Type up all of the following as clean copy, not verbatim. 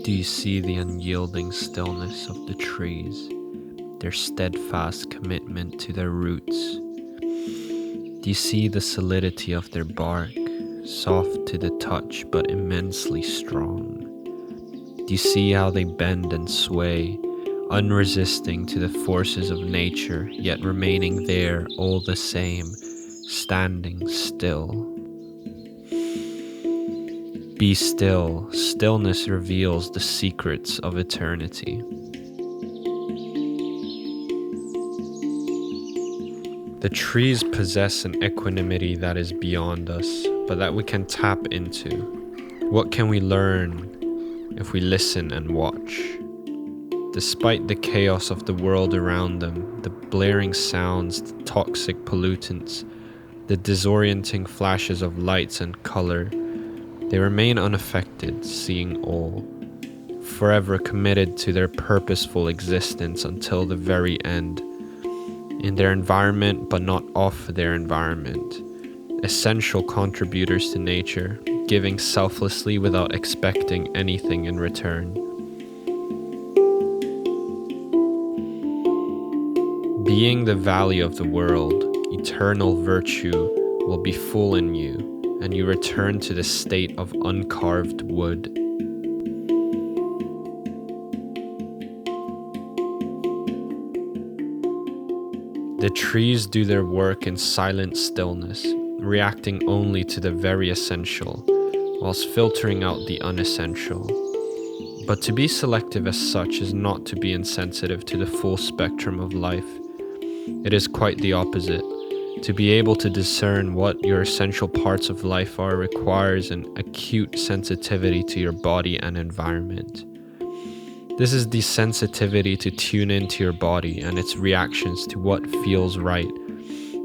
Do you see the unyielding stillness of the trees, their steadfast commitment to their roots? Do you see the solidity of their bark, soft to the touch but immensely strong? Do you see how they bend and sway, unresisting to the forces of nature, yet remaining there all the same, standing still? Be still. Stillness reveals the secrets of eternity. The trees possess an equanimity that is beyond us, but that we can tap into. What can we learn if we listen and watch? Despite the chaos of the world around them, the blaring sounds, the toxic pollutants, the disorienting flashes of lights and color, they remain unaffected, seeing all, forever committed to their purposeful existence until the very end, in their environment but not of their environment, essential contributors to nature, giving selflessly without expecting anything in return. Being the value of the world, eternal virtue will be full in you, and you return to the state of uncarved wood. The trees do their work in silent stillness, reacting only to the very essential, whilst filtering out the unessential. But to be selective as such is not to be insensitive to the full spectrum of life. It is quite the opposite. To be able to discern what your essential parts of life are requires an acute sensitivity to your body and environment. This is the sensitivity to tune into your body and its reactions to what feels right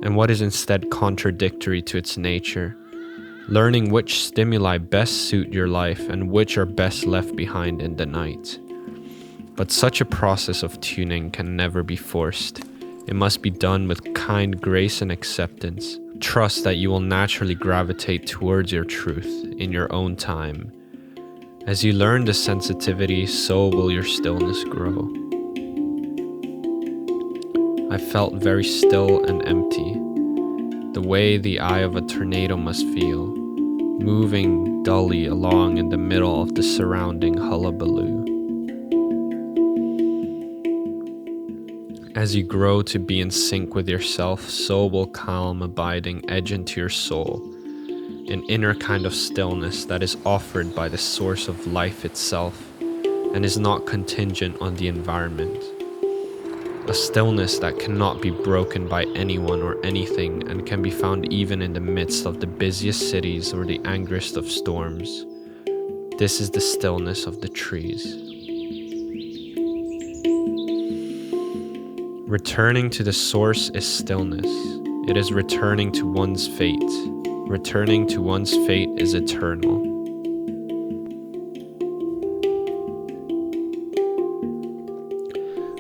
and what is instead contradictory to its nature, learning which stimuli best suit your life and which are best left behind in the night. But such a process of tuning can never be forced. It must be done with kind grace and acceptance. Trust that you will naturally gravitate towards your truth in your own time. As you learn the sensitivity, so will your stillness grow. I felt very still and empty, the way the eye of a tornado must feel, moving dully along in the middle of the surrounding hullabaloo. As you grow to be in sync with yourself, so will calm abiding edge into your soul, an inner kind of stillness that is offered by the source of life itself and is not contingent on the environment. A stillness that cannot be broken by anyone or anything and can be found even in the midst of the busiest cities or the angriest of storms. This is the stillness of the trees. Returning to the source is stillness. It is returning to one's fate. Returning to one's fate is eternal.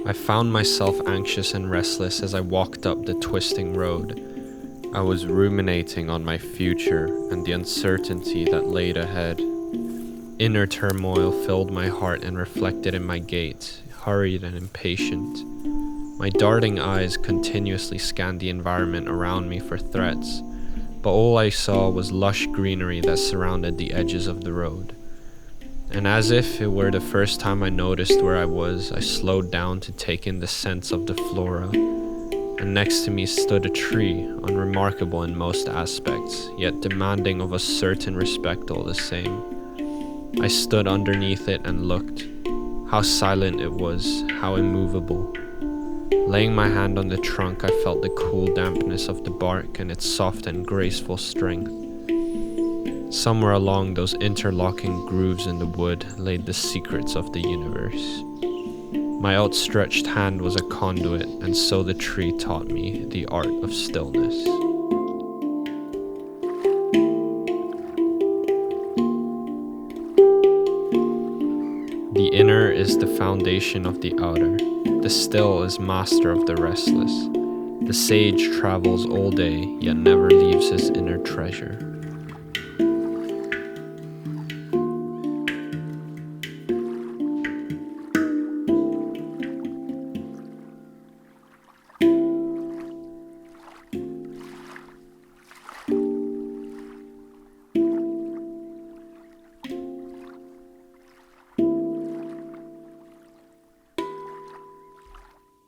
I found myself anxious and restless as I walked up the twisting road. I was ruminating on my future and the uncertainty that laid ahead. Inner turmoil filled my heart and reflected in my gait, hurried and impatient. My darting eyes continuously scanned the environment around me for threats, but all I saw was lush greenery that surrounded the edges of the road. And as if it were the first time I noticed where I was, I slowed down to take in the scents of the flora, and next to me stood a tree, unremarkable in most aspects, yet demanding of a certain respect all the same. I stood underneath it and looked. How silent it was, how immovable. Laying my hand on the trunk, I felt the cool dampness of the bark and its soft and graceful strength. Somewhere along those interlocking grooves in the wood laid the secrets of the universe. My outstretched hand was a conduit, and so the tree taught me the art of stillness. The inner is the foundation of the outer. The still is master of the restless. The sage travels all day, yet never leaves his inner treasure.